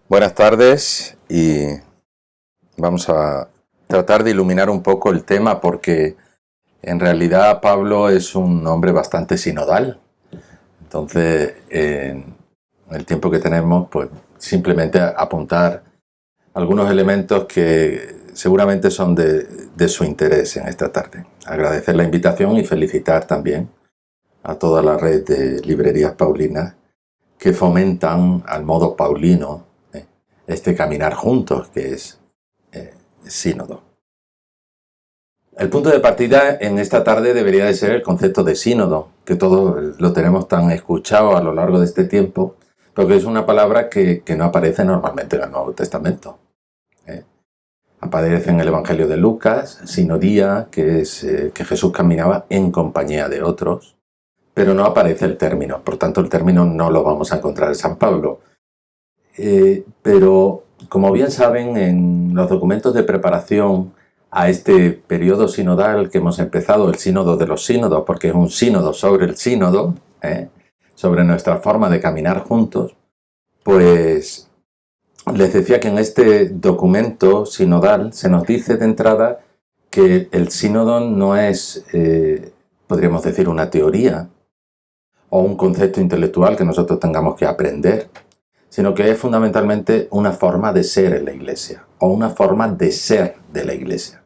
Buenas tardes, y vamos a tratar de iluminar un poco el tema porque en realidad Pablo es un hombre bastante sinodal. Entonces, en el tiempo que tenemos, pues simplemente apuntar algunos elementos que seguramente son de su interés en esta tarde. Agradecer la invitación y felicitar también a toda la red de librerías paulinas que fomentan al modo paulino este caminar juntos, que es sínodo. El punto de partida en esta tarde debería de ser el concepto de sínodo, que todos lo tenemos tan escuchado a lo largo de este tiempo, porque es una palabra que no aparece normalmente en el Nuevo Testamento. Aparece en el Evangelio de Lucas, sinodía, que es que Jesús caminaba en compañía de otros, pero no aparece el término, por tanto el término no lo vamos a encontrar en San Pablo. Pero, como bien saben, en los documentos de preparación a este periodo sinodal que hemos empezado, el sínodo de los sínodos, porque es un sínodo sobre el sínodo, sobre nuestra forma de caminar juntos, pues les decía que en este documento sinodal se nos dice de entrada que el sínodo no es, podríamos decir, una teoría o un concepto intelectual que nosotros tengamos que aprender, sino que es fundamentalmente una forma de ser en la Iglesia, o una forma de ser de la Iglesia.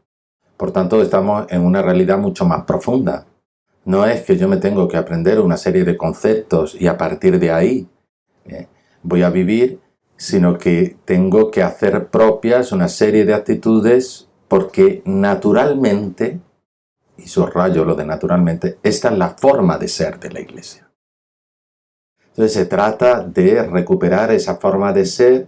Por tanto, estamos en una realidad mucho más profunda. No es que yo me tengo que aprender una serie de conceptos y a partir de ahí voy a vivir, sino que tengo que hacer propias una serie de actitudes porque naturalmente, y subrayo lo de naturalmente, esta es la forma de ser de la Iglesia. Entonces se trata de recuperar esa forma de ser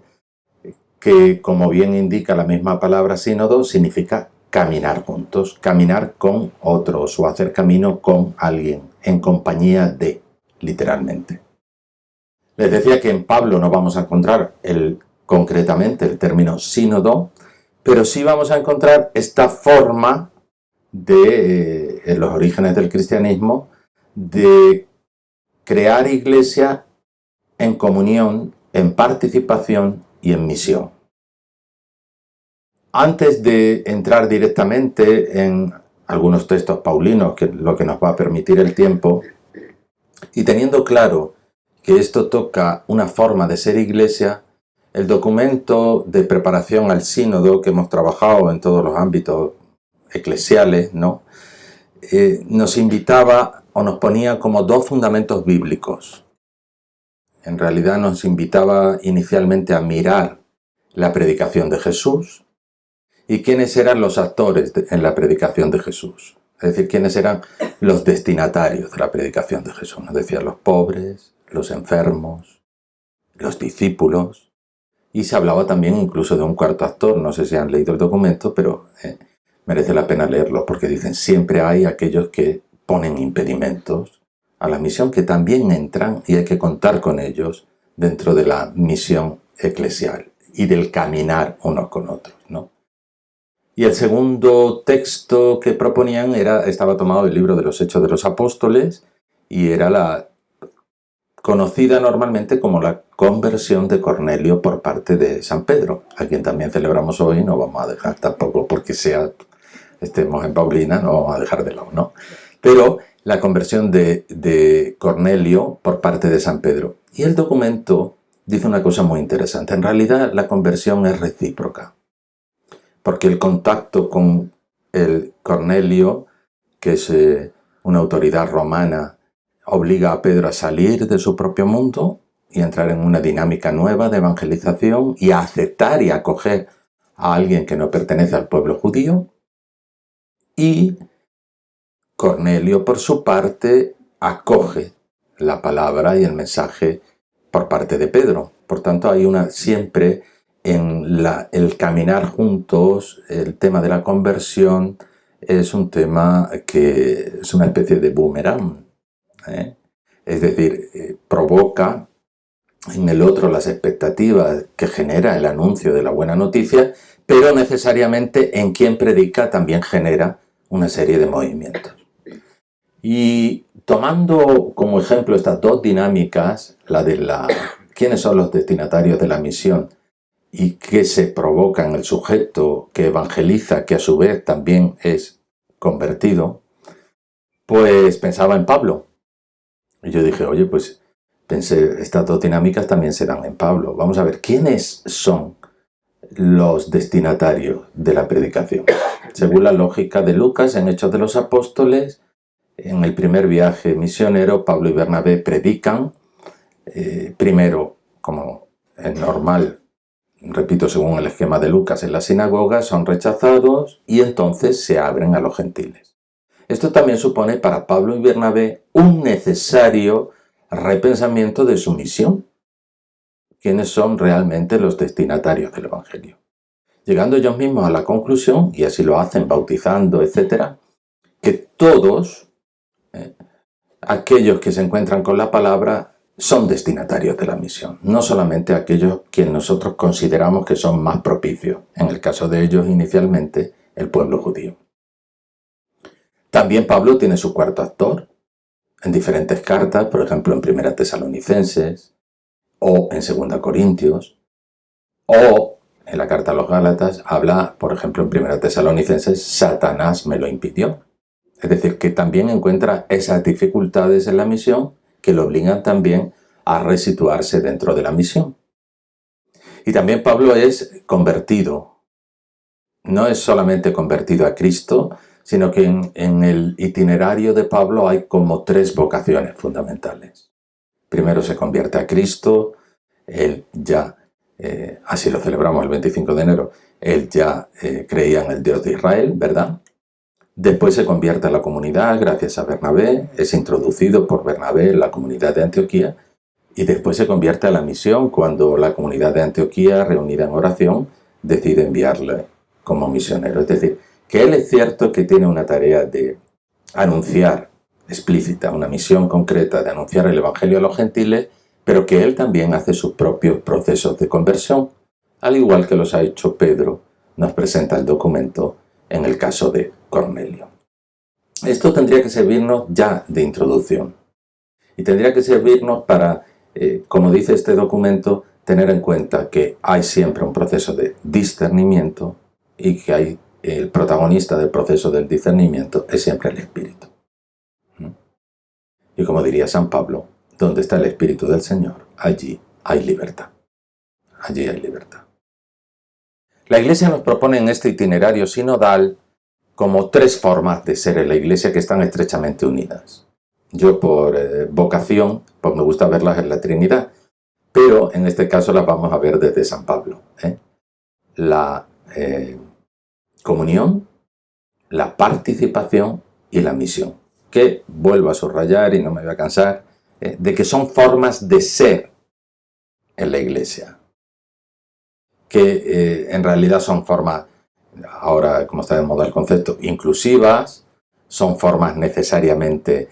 que, como bien indica la misma palabra sínodo, significa caminar juntos, caminar con otros o hacer camino con alguien, en compañía de, literalmente. Les decía que en Pablo no vamos a encontrar concretamente el término sínodo, pero sí vamos a encontrar esta forma de, en los orígenes del cristianismo, de crear iglesia en comunión, en participación y en misión. Antes de entrar directamente en algunos textos paulinos, que es lo que nos va a permitir el tiempo, y teniendo claro que esto toca una forma de ser iglesia, el documento de preparación al sínodo que hemos trabajado en todos los ámbitos eclesiales, ¿no? Nos invitaba o nos ponía como dos fundamentos bíblicos. En realidad nos invitaba inicialmente a mirar la predicación de Jesús y quiénes eran los actores en la predicación de Jesús. Es decir, quiénes eran los destinatarios de la predicación de Jesús. Nos decía los pobres, los enfermos, los discípulos. Y se hablaba también incluso de un cuarto actor. No sé si han leído el documento, pero merece la pena leerlo porque dicen siempre hay aquellos que ponen impedimentos a la misión, que también entran y hay que contar con ellos dentro de la misión eclesial y del caminar unos con otros, ¿no? Y el segundo texto que proponían estaba tomado del libro de los Hechos de los Apóstoles y era la conocida normalmente como la conversión de Cornelio por parte de San Pedro, a quien también celebramos hoy. No vamos a dejar tampoco porque estemos en Paulina, no vamos a dejar de lado, ¿no? Pero la conversión de Cornelio por parte de San Pedro. Y el documento dice una cosa muy interesante. En realidad la conversión es recíproca, porque el contacto con el Cornelio, que es una autoridad romana, obliga a Pedro a salir de su propio mundo y a entrar en una dinámica nueva de evangelización y a aceptar y a acoger a alguien que no pertenece al pueblo judío. Y Cornelio, por su parte, acoge la palabra y el mensaje por parte de Pedro. Por tanto, hay siempre en el caminar juntos, el tema de la conversión es un tema que es una especie de boomerang. Es decir, provoca en el otro las expectativas que genera el anuncio de la buena noticia, pero necesariamente en quien predica también genera una serie de movimientos. Y tomando como ejemplo estas dos dinámicas, la de quiénes son los destinatarios de la misión y qué se provoca en el sujeto que evangeliza, que a su vez también es convertido, pues pensaba en Pablo. Y yo dije, oye, pues pensé, estas dos dinámicas también se dan en Pablo. Vamos a ver, ¿quiénes son los destinatarios de la predicación? Según la lógica de Lucas, en Hechos de los Apóstoles, en el primer viaje misionero, Pablo y Bernabé predican, primero, como es normal, repito, según el esquema de Lucas, en la sinagoga, son rechazados y entonces se abren a los gentiles. Esto también supone para Pablo y Bernabé un necesario repensamiento de su misión. ¿Quiénes son realmente los destinatarios del Evangelio? Llegando ellos mismos a la conclusión, y así lo hacen bautizando, etc., que todos aquellos que se encuentran con la palabra son destinatarios de la misión, no solamente aquellos quienes nosotros consideramos que son más propicios, en el caso de ellos inicialmente el pueblo judío. También Pablo tiene su cuarto actor en diferentes cartas, por ejemplo en 1 Tesalonicenses o en 2 Corintios, o en la carta a los Gálatas habla, por ejemplo en 1 Tesalonicenses, Satanás me lo impidió. Es decir, que también encuentra esas dificultades en la misión que lo obligan también a resituarse dentro de la misión. Y también Pablo es convertido. No es solamente convertido a Cristo, sino que en el itinerario de Pablo hay como 3 vocaciones fundamentales. Primero se convierte a Cristo, él ya, así lo celebramos el 25 de enero, él ya creía en el Dios de Israel, ¿verdad? Después se convierte a la comunidad gracias a Bernabé, es introducido por Bernabé en la comunidad de Antioquía y después se convierte a la misión cuando la comunidad de Antioquía, reunida en oración, decide enviarle como misionero. Es decir, que él es cierto que tiene una tarea de anunciar explícita, una misión concreta de anunciar el Evangelio a los gentiles, pero que él también hace sus propios procesos de conversión, al igual que los ha hecho Pedro, nos presenta el documento en el caso de Cornelio. Esto tendría que servirnos ya de introducción y tendría que servirnos para, como dice este documento, tener en cuenta que hay siempre un proceso de discernimiento y que el protagonista del proceso del discernimiento es siempre el Espíritu. Y como diría San Pablo, donde está el Espíritu del Señor, allí hay libertad. Allí hay libertad. La Iglesia nos propone en este itinerario sinodal como 3 formas de ser en la Iglesia que están estrechamente unidas. Yo por vocación, pues me gusta verlas en la Trinidad, pero en este caso las vamos a ver desde San Pablo. La comunión, la participación y la misión, que vuelvo a subrayar y no me voy a cansar, de que son formas de ser en la Iglesia, que en realidad son formas, ahora como está de moda el concepto, inclusivas, son formas necesariamente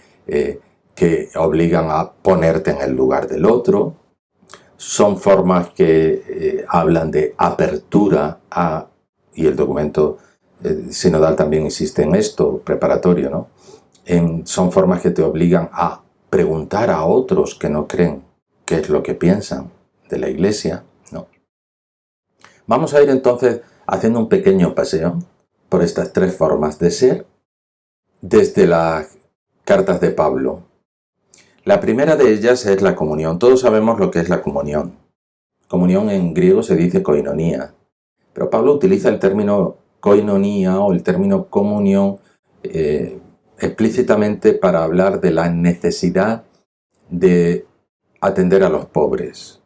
que obligan a ponerte en el lugar del otro, son formas que hablan de apertura a, y el documento sinodal también insiste en esto, preparatorio, ¿no? Son formas que te obligan a preguntar a otros que no creen qué es lo que piensan de la Iglesia, ¿no? Vamos a ir entonces haciendo un pequeño paseo por estas 3 formas de ser desde las cartas de Pablo. La primera de ellas es la comunión. Todos sabemos lo que es la comunión. Comunión en griego se dice koinonía, pero Pablo utiliza el término koinonía o el término comunión explícitamente para hablar de la necesidad de atender a los pobres,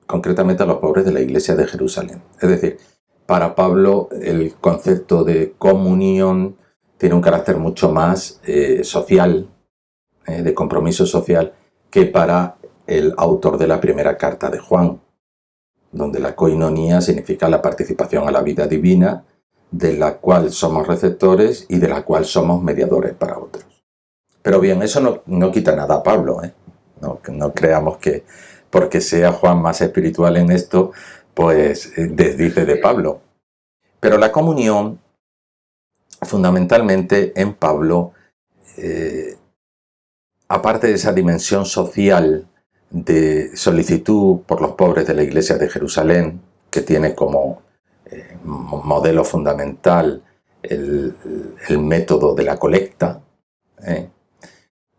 concretamente a los pobres de la iglesia de Jerusalén. Es decir, para Pablo el concepto de comunión tiene un carácter mucho más social, de compromiso social, que para el autor de la primera carta de Juan, donde la koinonía significa la participación a la vida divina, de la cual somos receptores y de la cual somos mediadores para otros. Pero bien, eso no quita nada a Pablo, No creamos que porque sea Juan más espiritual en esto, pues desdice de Pablo. Pero la comunión, fundamentalmente en Pablo, aparte de esa dimensión social de solicitud por los pobres de la Iglesia de Jerusalén, que tiene como modelo fundamental el método de la colecta,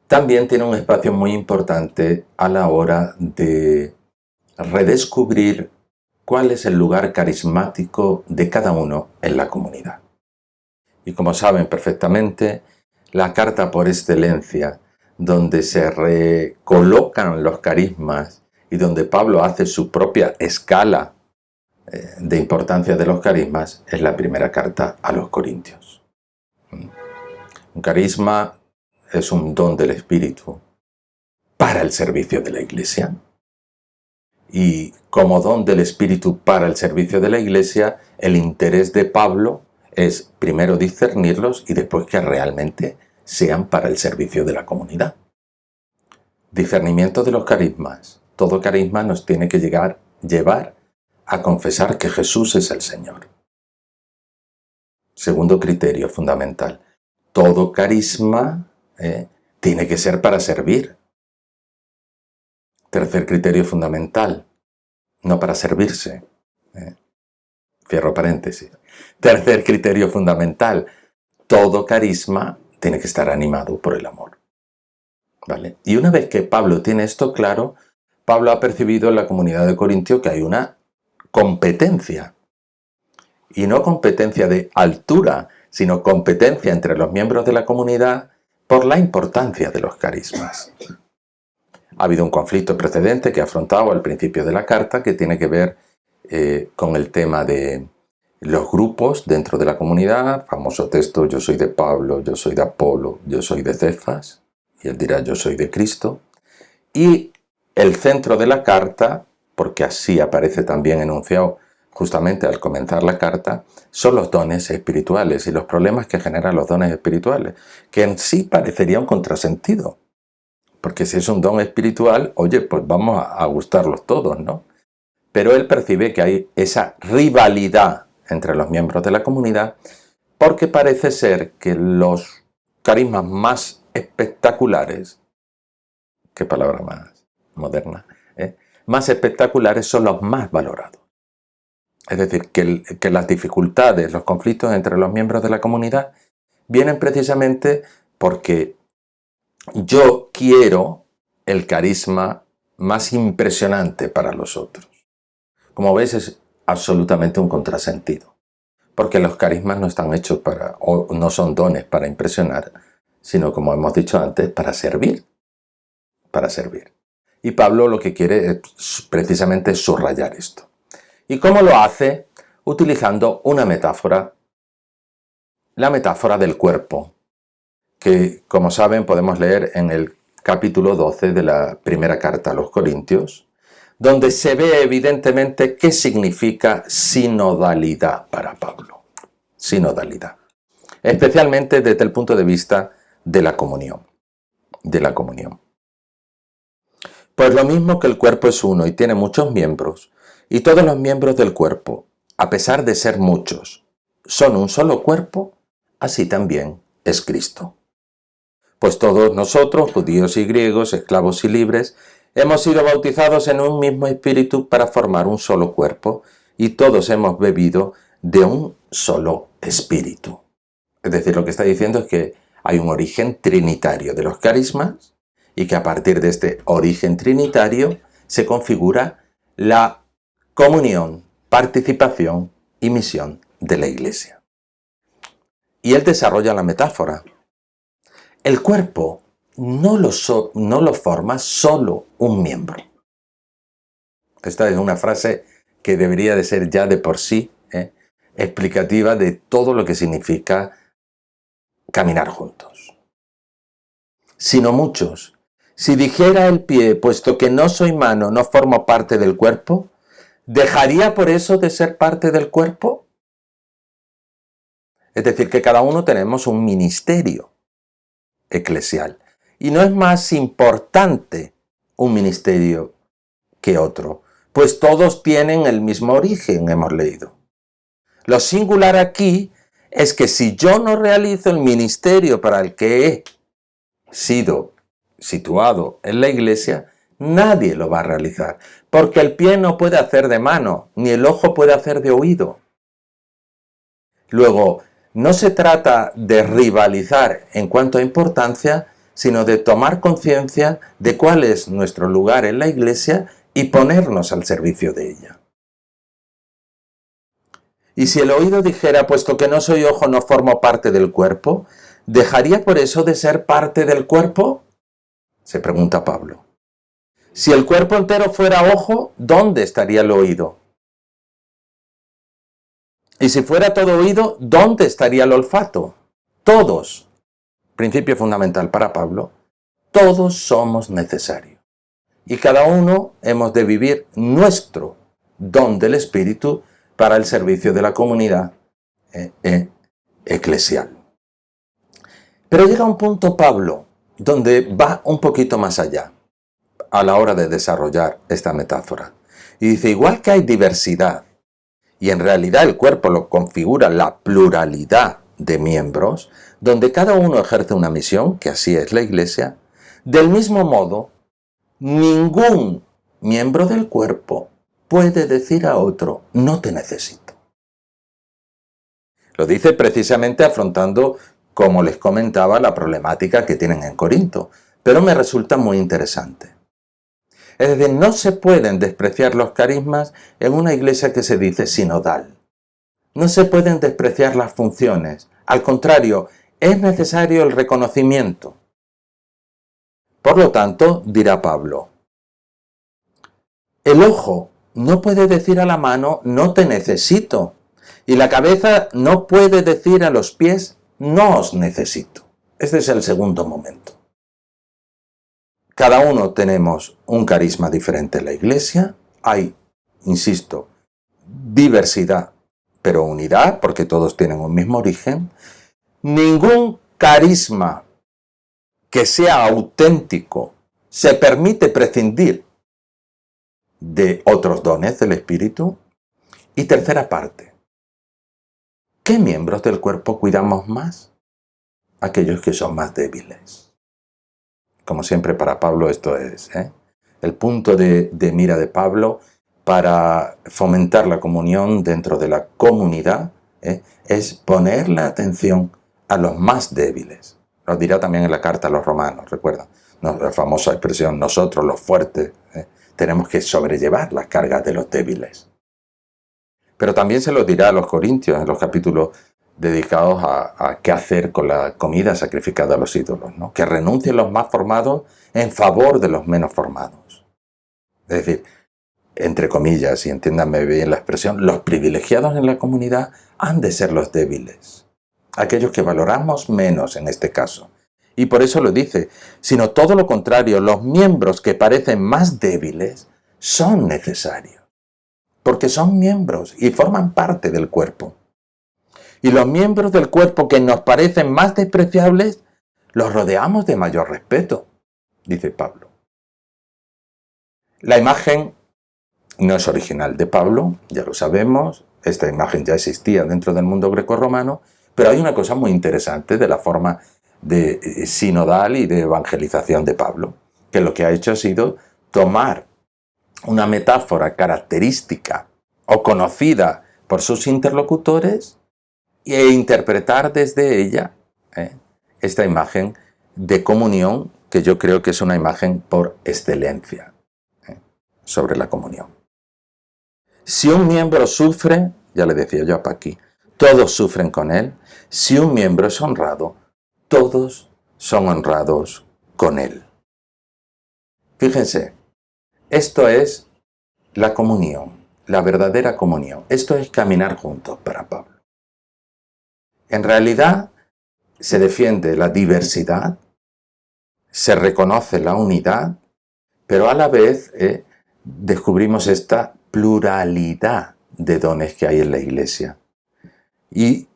también tiene un espacio muy importante a la hora de redescubrir cuál es el lugar carismático de cada uno en la comunidad. Y como saben perfectamente, la carta por excelencia, donde se recolocan los carismas y donde Pablo hace su propia escala de importancia de los carismas, es la primera carta a los Corintios. Un carisma es un don del Espíritu para el servicio de la Iglesia. Y como don del Espíritu para el servicio de la Iglesia, el interés de Pablo es primero discernirlos y después que realmente sean para el servicio de la comunidad. Discernimiento de los carismas. Todo carisma nos tiene que llevar a confesar que Jesús es el Señor. Segundo criterio fundamental. Todo carisma tiene que ser para servir. Tercer criterio fundamental. No para servirse. Cierro paréntesis. Tercer criterio fundamental. Todo carisma tiene que estar animado por el amor. ¿Vale? Y una vez que Pablo tiene esto claro, Pablo ha percibido en la comunidad de Corintio que hay una competencia. Y no competencia de altura, sino competencia entre los miembros de la comunidad por la importancia de los carismas. Ha habido un conflicto precedente que he afrontado al principio de la carta que tiene que ver con el tema de los grupos dentro de la comunidad. Famoso texto, yo soy de Pablo, yo soy de Apolo, yo soy de Cefas, y él dirá yo soy de Cristo. Y el centro de la carta, porque así aparece también enunciado justamente al comenzar la carta, son los dones espirituales y los problemas que generan los dones espirituales, que en sí parecería un contrasentido. Porque si es un don espiritual, oye, pues vamos a gustarlos todos, ¿no? Pero él percibe que hay esa rivalidad entre los miembros de la comunidad porque parece ser que los carismas más espectaculares, qué palabra más moderna, más espectaculares son los más valorados. Es decir, que las dificultades, los conflictos entre los miembros de la comunidad vienen precisamente porque yo quiero el carisma más impresionante para los otros. Como veis, es absolutamente un contrasentido, porque los carismas no están hechos o no son dones para impresionar, sino, como hemos dicho antes, para servir. Para servir. Y Pablo lo que quiere es precisamente subrayar esto. ¿Y cómo lo hace? Utilizando una metáfora, la metáfora del cuerpo, que, como saben, podemos leer en el capítulo 12 de la primera carta a los Corintios, donde se ve evidentemente qué significa sinodalidad para Pablo. Sinodalidad. Especialmente desde el punto de vista de la comunión. De la comunión. Pues lo mismo que el cuerpo es uno y tiene muchos miembros, y todos los miembros del cuerpo, a pesar de ser muchos, son un solo cuerpo, así también es Cristo. Pues todos nosotros, judíos y griegos, esclavos y libres, hemos sido bautizados en un mismo espíritu para formar un solo cuerpo, y todos hemos bebido de un solo espíritu. Es decir, lo que está diciendo es que hay un origen trinitario de los carismas, y que a partir de este origen trinitario se configura la comunión, participación y misión de la Iglesia. Y él desarrolla la metáfora. El cuerpo no lo forma solo un miembro. Esta es una frase que debería de ser ya de por sí explicativa de todo lo que significa caminar juntos. Sino muchos. Si dijera el pie, puesto que no soy mano, no formo parte del cuerpo, ¿dejaría por eso de ser parte del cuerpo? Es decir, que cada uno tenemos un ministerio eclesial. Y no es más importante un ministerio que otro, pues todos tienen el mismo origen, hemos leído. Lo singular aquí es que si yo no realizo el ministerio para el que he sido situado en la iglesia, nadie lo va a realizar, porque el pie no puede hacer de mano, ni el ojo puede hacer de oído. Luego, no se trata de rivalizar en cuanto a importancia, sino de tomar conciencia de cuál es nuestro lugar en la iglesia y ponernos al servicio de ella. Y si el oído dijera, puesto que no soy ojo, no formo parte del cuerpo, ¿dejaría por eso de ser parte del cuerpo? Se pregunta Pablo. Si el cuerpo entero fuera ojo, ¿dónde estaría el oído? Y si fuera todo oído, ¿dónde estaría el olfato? Todos, principio fundamental para Pablo, todos somos necesarios. Y cada uno hemos de vivir nuestro don del Espíritu para el servicio de la comunidad eclesial. Pero llega un punto, Pablo, donde va un poquito más allá a la hora de desarrollar esta metáfora. Y dice, igual que hay diversidad, y en realidad el cuerpo lo configura la pluralidad de miembros, donde cada uno ejerce una misión, que así es la Iglesia, del mismo modo, ningún miembro del cuerpo puede decir a otro, no te necesito. Lo dice precisamente afrontando, como les comentaba, la problemática que tienen en Corinto, pero me resulta muy interesante. Es decir, no se pueden despreciar los carismas en una iglesia que se dice sinodal. No se pueden despreciar las funciones. Al contrario, es necesario el reconocimiento. Por lo tanto, dirá Pablo, el ojo no puede decir a la mano, no te necesito. Y la cabeza no puede decir a los pies, no os necesito. Este es el segundo momento. Cada uno tenemos un carisma diferente en la iglesia. Hay, insisto, diversidad, pero unidad, porque todos tienen un mismo origen. Ningún carisma que sea auténtico se permite prescindir de otros dones del Espíritu. Y tercera parte, ¿qué miembros del cuerpo cuidamos más? Aquellos que son más débiles. Como siempre para Pablo esto es el punto de mira de Pablo para fomentar la comunión dentro de la comunidad, es poner la atención a los más débiles. Lo dirá también en la carta a los romanos, recuerdan, la famosa expresión, nosotros los fuertes tenemos que sobrellevar las cargas de los débiles. Pero también se lo dirá a los corintios en los capítulos dedicados a qué hacer con la comida sacrificada a los ídolos, ¿no? Que renuncien los más formados en favor de los menos formados. Es decir, entre comillas, y entiéndanme bien la expresión, los privilegiados en la comunidad han de ser los débiles, aquellos que valoramos menos en este caso. Y por eso lo dice, sino todo lo contrario, los miembros que parecen más débiles son necesarios, porque son miembros y forman parte del cuerpo. Y los miembros del cuerpo que nos parecen más despreciables, los rodeamos de mayor respeto, dice Pablo. La imagen no es original de Pablo, ya lo sabemos, esta imagen ya existía dentro del mundo grecorromano, pero hay una cosa muy interesante de la forma de sinodal y de evangelización de Pablo, que lo que ha hecho ha sido tomar una metáfora característica o conocida por sus interlocutores e interpretar desde ella esta imagen de comunión, que yo creo que es una imagen por excelencia sobre la comunión. Si un miembro sufre, ya le decía yo a Paqui, todos sufren con él. Si un miembro es honrado, todos son honrados con él. Fíjense, esto es la comunión, la verdadera comunión. Esto es caminar juntos para Pablo. En realidad, se defiende la diversidad, se reconoce la unidad, pero a la vez descubrimos esta pluralidad de dones que hay en la Iglesia. Y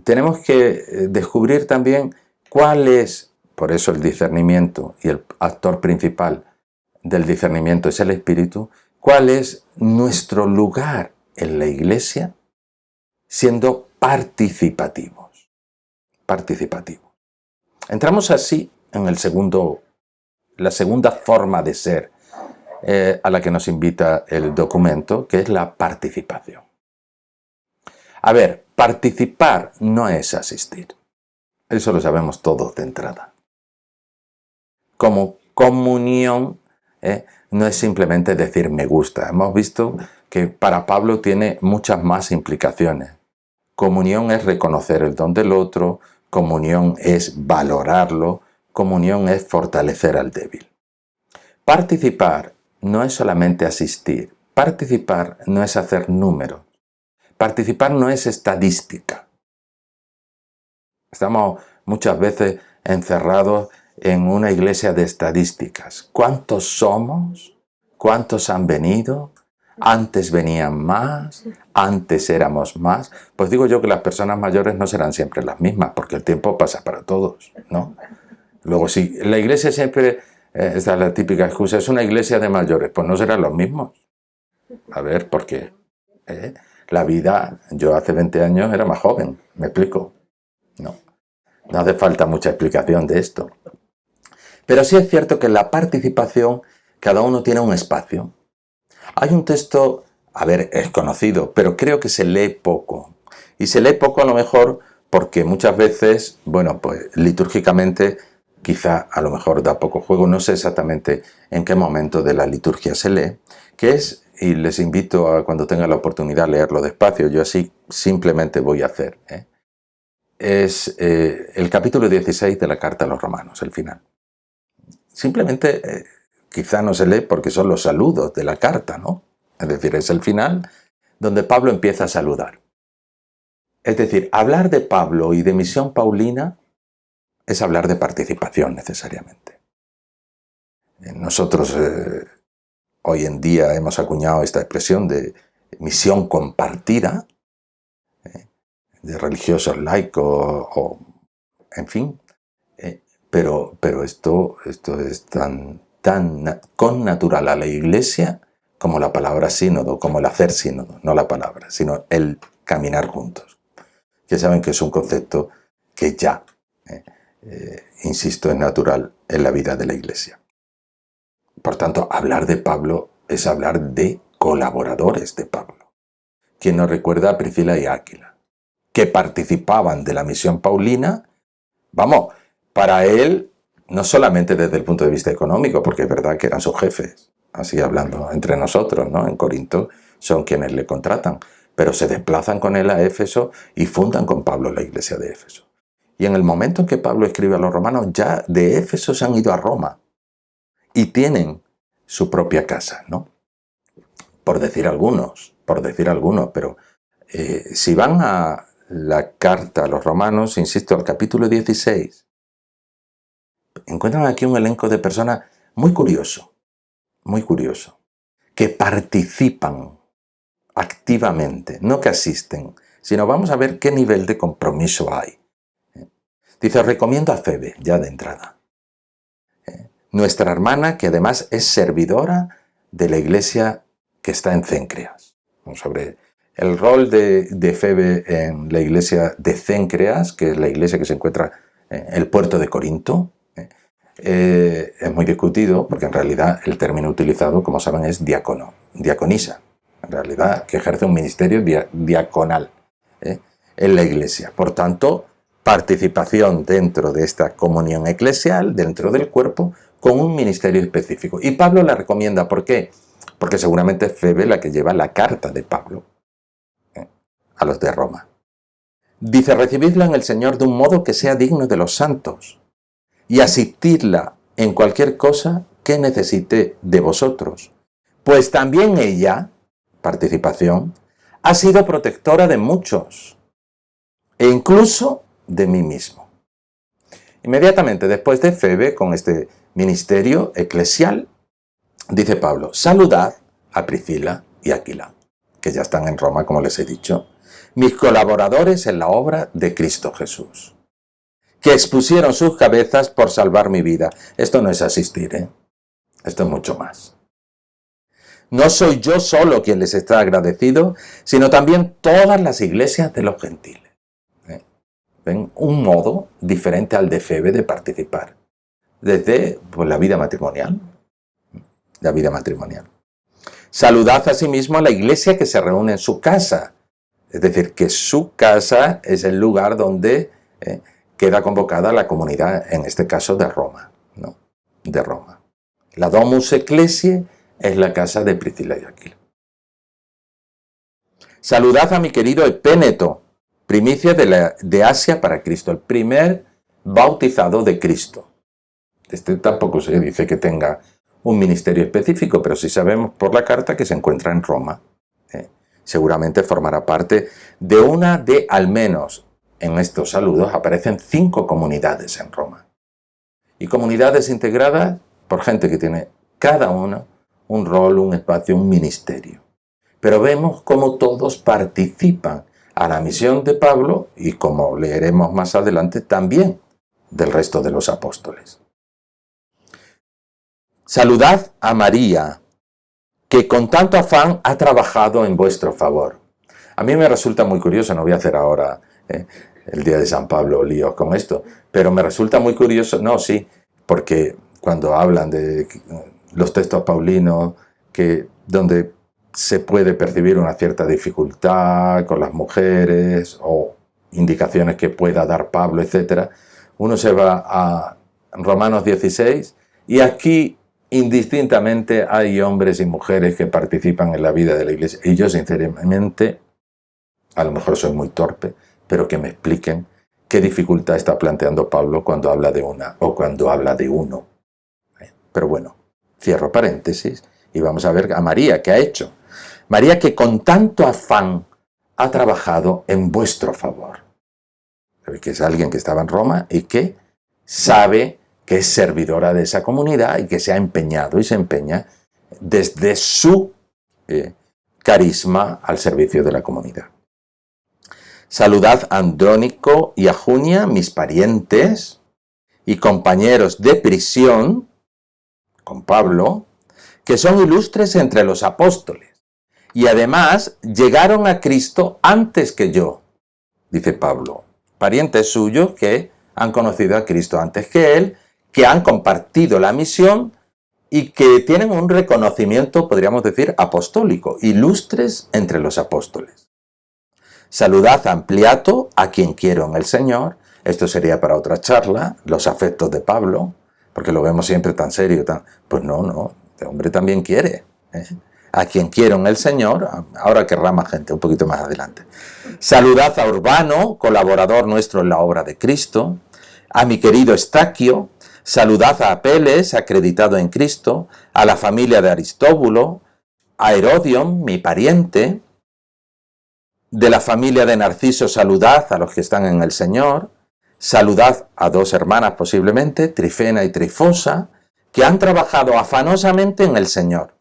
tenemos que descubrir también cuál es, por eso el discernimiento, y el actor principal del discernimiento es el Espíritu, cuál es nuestro lugar en la Iglesia siendo participativos. Entramos así en el segundo la segunda forma de ser a la que nos invita el documento, que es la participación. A ver, participar no es asistir. Eso lo sabemos todos de entrada. Como comunión no es simplemente decir me gusta. Hemos visto que para Pablo tiene muchas más implicaciones. Comunión es reconocer el don del otro, comunión es valorarlo, comunión es fortalecer al débil. Participar no es solamente asistir, participar no es hacer números, participar no es estadística. Estamos muchas veces encerrados en una iglesia de estadísticas. ¿Cuántos somos? ¿Cuántos han venido? Antes venían más, antes éramos más. Pues digo yo que las personas mayores no serán siempre las mismas, porque el tiempo pasa para todos, ¿no? Luego, si la iglesia siempre, esta es la típica excusa, es una iglesia de mayores, pues no serán los mismos. A ver, ¿por qué? La vida, yo hace 20 años era más joven, ¿me explico? No hace falta mucha explicación de esto. Pero sí es cierto que en la participación cada uno tiene un espacio. Hay un texto, a ver, es conocido, pero creo que se lee poco. Y se lee poco a lo mejor porque muchas veces, bueno, pues litúrgicamente quizá a lo mejor da poco juego, no sé exactamente en qué momento de la liturgia se lee, que es, y les invito a cuando tengan la oportunidad a leerlo despacio, yo así simplemente voy a hacer, es el capítulo 16 de la carta a los Romanos, el final. Simplemente quizá no se lee porque son los saludos de la carta, ¿no? Es decir, es el final donde Pablo empieza a saludar. Es decir, hablar de Pablo y de misión paulina es hablar de participación necesariamente. Nosotros hoy en día hemos acuñado esta expresión de misión compartida, de religiosos laicos, o en fin, pero esto es tan connatural a la Iglesia como la palabra sínodo, como el hacer sínodo, no la palabra, sino el caminar juntos. Ya saben que es un concepto que ya, insisto, es natural en la vida de la Iglesia. Por tanto, hablar de Pablo es hablar de colaboradores de Pablo. ¿Quién nos recuerda a Priscila y Áquila? Que participaban de la misión paulina, vamos, para él, no solamente desde el punto de vista económico, porque es verdad que eran sus jefes, así hablando entre nosotros, ¿no? En Corinto son quienes le contratan, pero se desplazan con él a Éfeso y fundan con Pablo la iglesia de Éfeso. Y en el momento en que Pablo escribe a los romanos, ya de Éfeso se han ido a Roma y tienen su propia casa, ¿no? Por decir algunos, pero si van a la carta a los romanos, insisto, al capítulo 16, encuentran aquí un elenco de personas muy curioso, que participan activamente, no que asisten, sino vamos a ver qué nivel de compromiso hay. Dice, os recomiendo a Febe, ya de entrada. Nuestra hermana, que además es servidora de la iglesia que está en Cencreas. Sobre el rol de Febe en la iglesia de Cencreas, que es la iglesia que se encuentra en el puerto de Corinto, es muy discutido porque en realidad el término utilizado, como saben, es diácono, diaconisa, en realidad que ejerce un ministerio diaconal en la iglesia. Por tanto, participación dentro de esta comunión eclesial, dentro del cuerpo, con un ministerio específico. Y Pablo la recomienda, ¿por qué? Porque seguramente es Febe la que lleva la carta de Pablo a los de Roma. Dice, recibidla en el Señor de un modo que sea digno de los santos y asistidla en cualquier cosa que necesite de vosotros. Pues también ella, participación, ha sido protectora de muchos e incluso de mí mismo. Inmediatamente después de Febe, con este ministerio eclesial, dice Pablo, saludad a Priscila y Áquila, que ya están en Roma, como les he dicho, mis colaboradores en la obra de Cristo Jesús, que expusieron sus cabezas por salvar mi vida. Esto no es asistir, esto es mucho más. No soy yo solo quien les está agradecido, sino también todas las iglesias de los gentiles. ¿Ven? Un modo diferente al de Febe de participar. desde pues, la vida matrimonial. La vida matrimonial. Saludad asimismo a la iglesia que se reúne en su casa. Es decir, que su casa es el lugar donde queda convocada la comunidad, en este caso de Roma, ¿no? De Roma. La Domus Ecclesiae es la casa de Priscila y Aquila. Saludad a mi querido Epéneto, primicia de Asia para Cristo, el primer bautizado de Cristo. Este tampoco se dice que tenga un ministerio específico, pero sí sabemos por la carta que se encuentra en Roma. Seguramente formará parte de una de, al menos en estos saludos, aparecen 5 comunidades en Roma. Y comunidades integradas por gente que tiene cada una un rol, un espacio, un ministerio. Pero vemos cómo todos participan a la misión de Pablo y, como leeremos más adelante, también del resto de los apóstoles. Saludad a María, que con tanto afán ha trabajado en vuestro favor. A mí me resulta muy curioso, no voy a hacer ahora el día de San Pablo líos con esto, pero me resulta muy curioso, porque cuando hablan de los textos paulinos, donde se puede percibir una cierta dificultad con las mujeres o indicaciones que pueda dar Pablo, etc., uno se va a Romanos 16 y aquí indistintamente hay hombres y mujeres que participan en la vida de la iglesia. Y yo sinceramente, a lo mejor soy muy torpe, pero que me expliquen qué dificultad está planteando Pablo cuando habla de una o cuando habla de uno. Pero bueno, cierro paréntesis y vamos a ver a María, ¿qué ha hecho? María, que con tanto afán ha trabajado en vuestro favor. Que es alguien que estaba en Roma y que sabe que es servidora de esa comunidad y que se ha empeñado y se empeña desde su carisma al servicio de la comunidad. Saludad a Andrónico y a Junia, mis parientes y compañeros de prisión, con Pablo, que son ilustres entre los apóstoles y además llegaron a Cristo antes que yo, dice Pablo. Parientes suyos que han conocido a Cristo antes que él, que han compartido la misión y que tienen un reconocimiento, podríamos decir, apostólico, ilustres entre los apóstoles. Saludad a Ampliato, a quien quiero en el Señor. Esto sería para otra charla, los afectos de Pablo, porque lo vemos siempre tan serio, pues no, este hombre también quiere. A quien quiero en el Señor, ahora querrá más gente, un poquito más adelante. Saludad a Urbano, colaborador nuestro en la obra de Cristo, a mi querido Estaquio. Saludad a Apeles, acreditado en Cristo, a la familia de Aristóbulo, a Herodión, mi pariente. De la familia de Narciso saludad a los que están en el Señor. Saludad a 2 hermanas posiblemente, Trifena y Trifosa, que han trabajado afanosamente en el Señor.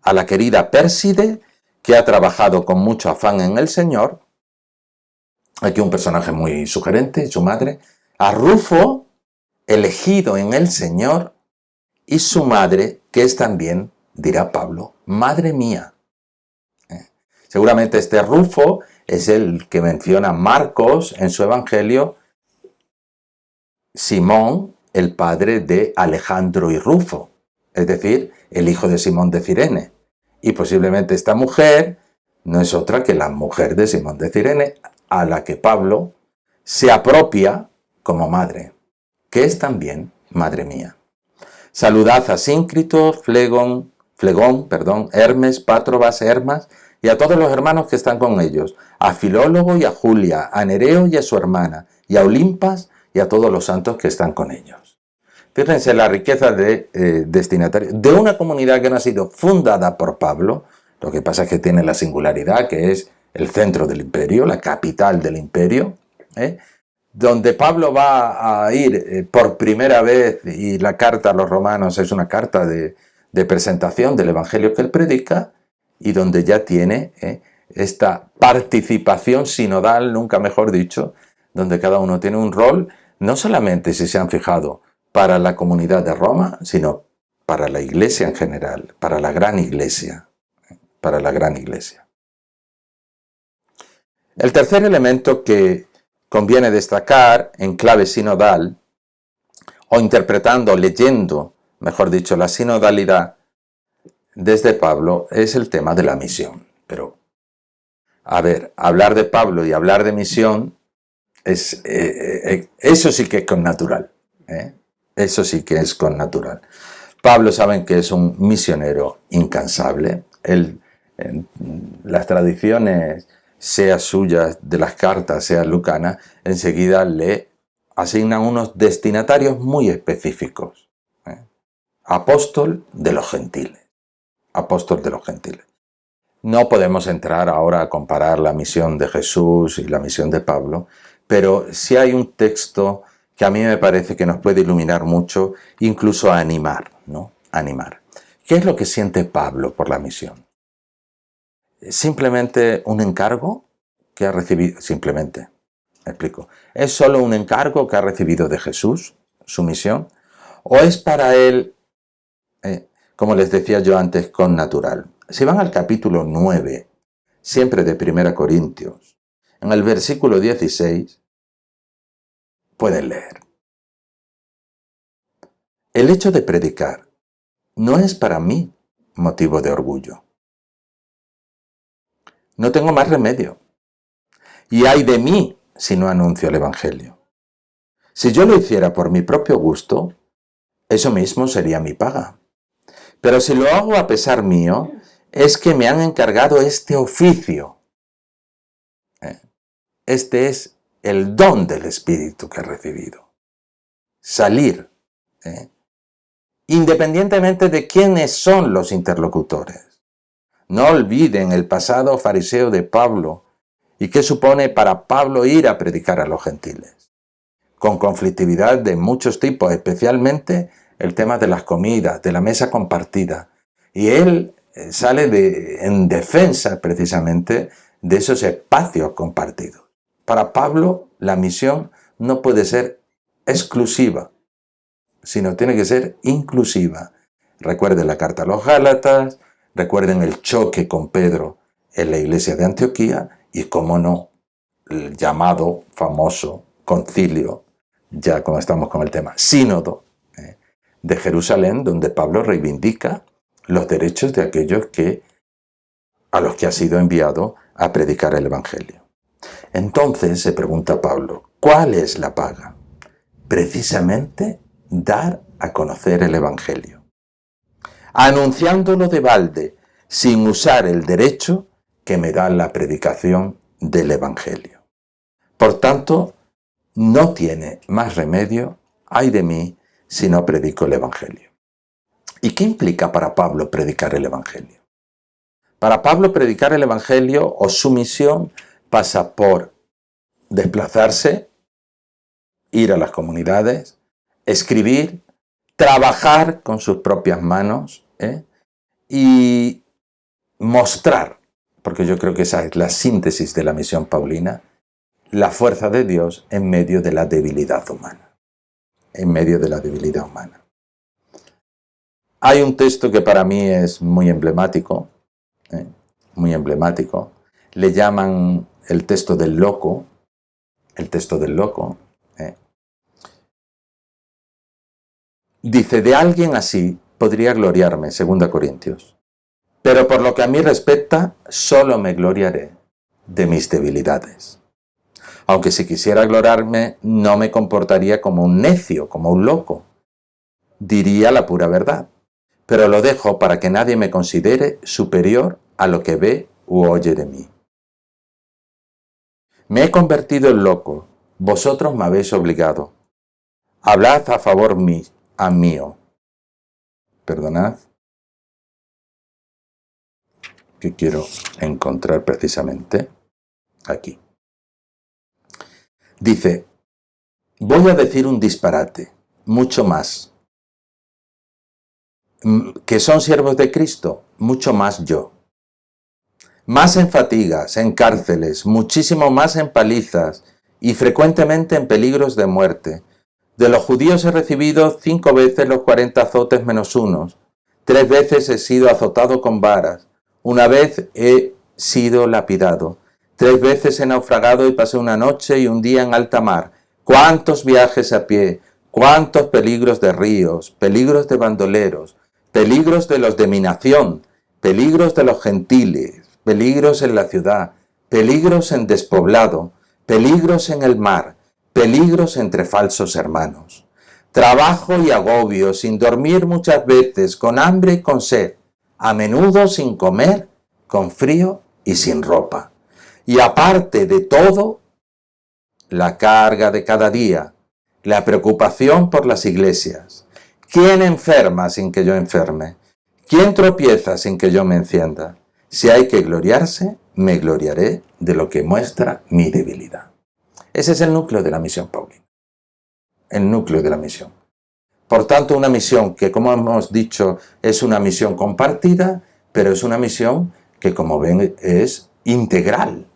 A la querida Pérside, que ha trabajado con mucho afán en el Señor. Aquí un personaje muy sugerente, su madre. A Rufo, elegido en el Señor, y su madre, que es también, dirá Pablo, madre mía. Seguramente este Rufo es el que menciona Marcos en su Evangelio, Simón, el padre de Alejandro y Rufo, es decir, el hijo de Simón de Cirene. Y posiblemente esta mujer no es otra que la mujer de Simón de Cirene, a la que Pablo se apropia como madre, que es también madre mía. Saludad a Síncrito, Flegón, Hermes, Pátrobas, Hermas, y a todos los hermanos que están con ellos, a Filólogo y a Julia, a Nereo y a su hermana, y a Olimpas y a todos los santos que están con ellos. Fíjense la riqueza de destinatarios de una comunidad que no ha sido fundada por Pablo. Lo que pasa es que tiene la singularidad que es el centro del imperio, la capital del imperio, donde Pablo va a ir por primera vez, y la carta a los romanos es una carta de presentación del evangelio que él predica, y donde ya tiene esta participación sinodal, nunca mejor dicho, donde cada uno tiene un rol, no solamente, si se han fijado, para la comunidad de Roma, sino para la iglesia en general, para la gran iglesia, para la gran iglesia. El tercer elemento que conviene destacar en clave sinodal, o interpretando, leyendo, mejor dicho, la sinodalidad desde Pablo, es el tema de la misión. Pero, a ver, hablar de Pablo y hablar de misión, eso sí que es connatural. Eso sí que es connatural. Pablo, saben que es un misionero incansable. Él, en las tradiciones, sea suyas de las cartas, sea lucanas, enseguida le asignan unos destinatarios muy específicos. Apóstol de los gentiles. Apóstol de los gentiles. No podemos entrar ahora a comparar la misión de Jesús y la misión de Pablo, pero sí hay un texto que a mí me parece que nos puede iluminar mucho, incluso a animar, ¿no? Animar. ¿Qué es lo que siente Pablo por la misión? ¿Simplemente un encargo que ha recibido? Simplemente, me explico. ¿Es solo un encargo que ha recibido de Jesús, su misión? ¿O es para él, como les decía yo antes, connatural? Si van al capítulo 9, siempre de 1 Corintios, en el versículo 16, pueden leer. El hecho de predicar no es para mí motivo de orgullo. No tengo más remedio. Y ay de mí si no anuncio el Evangelio. Si yo lo hiciera por mi propio gusto, eso mismo sería mi paga. Pero si lo hago a pesar mío, es que me han encargado este oficio. Este es el don del Espíritu que he recibido. Salir. Independientemente de quiénes son los interlocutores. No olviden el pasado fariseo de Pablo y qué supone para Pablo ir a predicar a los gentiles. Con conflictividad de muchos tipos, especialmente el tema de las comidas, de la mesa compartida. Y él sale en defensa precisamente de esos espacios compartidos. Para Pablo, la misión no puede ser exclusiva, sino tiene que ser inclusiva. Recuerden la carta a los Gálatas, recuerden el choque con Pedro en la iglesia de Antioquía y, cómo no, el llamado famoso concilio, ya como estamos con el tema, sínodo de Jerusalén, donde Pablo reivindica los derechos de aquellos a los que ha sido enviado a predicar el Evangelio. Entonces se pregunta Pablo, ¿cuál es la paga? Precisamente dar a conocer el Evangelio, anunciándolo de balde, sin usar el derecho que me da la predicación del Evangelio. Por tanto, no tiene más remedio, ay de mí, si no predico el Evangelio. ¿Y qué implica para Pablo predicar el Evangelio? Para Pablo predicar el Evangelio o su misión pasa por desplazarse, ir a las comunidades, escribir, trabajar con sus propias manos y mostrar, porque yo creo que esa es la síntesis de la misión paulina, la fuerza de Dios en medio de la debilidad humana. En medio de la debilidad humana. Hay un texto que para mí es muy emblemático, muy emblemático. Le llaman el texto del loco, el texto del loco. Dice, de alguien así podría gloriarme, 2 Corintios. Pero por lo que a mí respecta, solo me gloriaré de mis debilidades. Aunque si quisiera gloriarme, no me comportaría como un necio, como un loco. Diría la pura verdad. Pero lo dejo para que nadie me considere superior a lo que ve u oye de mí. Me he convertido en loco, vosotros me habéis obligado. Hablad a favor mío. Perdonad, que quiero encontrar precisamente aquí. Dice, voy a decir un disparate, mucho más. ¿Que son siervos de Cristo? Mucho más yo. Más en fatigas, en cárceles, muchísimo más en palizas y frecuentemente en peligros de muerte. De los judíos he recibido 5 veces los 40 azotes menos unos. 3 veces he sido azotado con varas. 1 vez he sido lapidado. 3 veces he naufragado y pasé una noche y un día en alta mar. ¿Cuántos viajes a pie? cuántos peligros de ríos, peligros de bandoleros, peligros de los de mi nación, peligros de los gentiles, peligros en la ciudad, peligros en despoblado, peligros en el mar, peligros entre falsos hermanos. Trabajo y agobio, sin dormir muchas veces, con hambre y con sed, a menudo sin comer, con frío y sin ropa. Y aparte de todo, la carga de cada día, la preocupación por las iglesias. ¿Quién enferma sin que yo enferme? ¿Quién tropieza sin que yo me encienda? Si hay que gloriarse, me gloriaré de lo que muestra mi debilidad. Ese es el núcleo de la misión paulina. El núcleo de la misión. Por tanto, una misión que, como hemos dicho, es una misión compartida, pero es una misión que, como ven, es integral.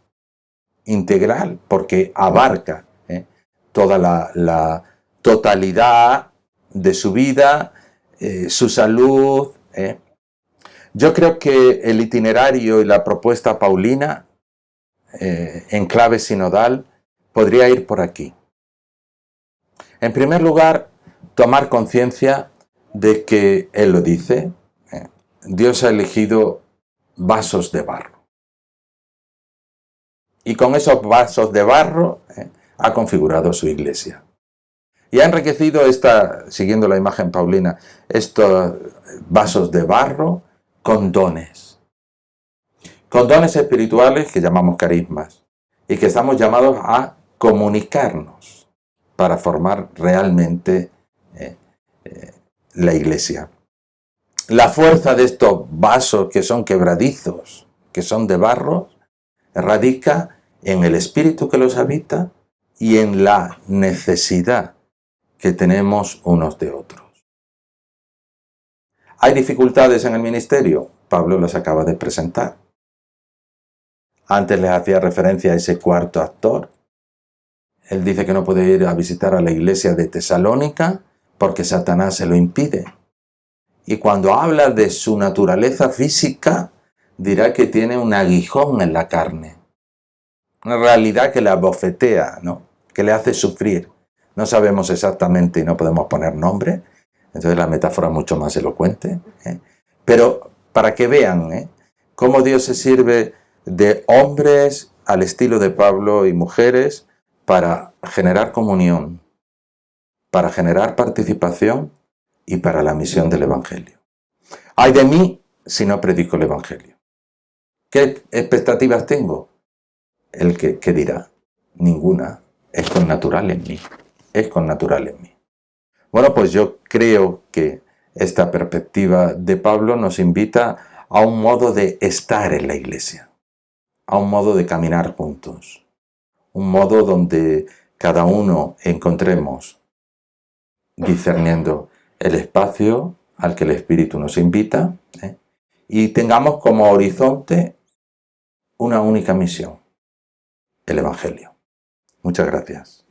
Integral, porque abarca toda la totalidad de su vida, su salud. Yo creo que el itinerario y la propuesta paulina, en clave sinodal, podría ir por aquí. En primer lugar, tomar conciencia de que Él lo dice, Dios ha elegido vasos de barro. Y con esos vasos de barro ha configurado su iglesia. Y ha enriquecido siguiendo la imagen paulina, estos vasos de barro con dones. Con dones espirituales que llamamos carismas. Y que estamos llamados a comunicarnos para formar realmente la iglesia. La fuerza de estos vasos que son quebradizos, que son de barro, radica en el espíritu que los habita y en la necesidad que tenemos unos de otros. ¿Hay dificultades en el ministerio? Pablo las acaba de presentar. Antes les hacía referencia a ese cuarto actor. Él dice que no puede ir a visitar a la iglesia de Tesalónica porque Satanás se lo impide. Y cuando habla de su naturaleza física, dirá que tiene un aguijón en la carne. Una realidad que la abofetea, ¿no? Que le hace sufrir. No sabemos exactamente y no podemos poner nombre. Entonces la metáfora es mucho más elocuente. Pero para que vean cómo Dios se sirve de hombres al estilo de Pablo y mujeres para generar comunión, para generar participación y para la misión del Evangelio. ¡Ay de mí si no predico el Evangelio! ¿Qué expectativas tengo? El que dirá, ninguna, es connatural en mí, es connatural en mí. Bueno, pues yo creo que esta perspectiva de Pablo nos invita a un modo de estar en la iglesia, a un modo de caminar juntos, un modo donde cada uno encontremos, discerniendo el espacio al que el Espíritu nos invita, y tengamos como horizonte una única misión, el Evangelio. Muchas gracias.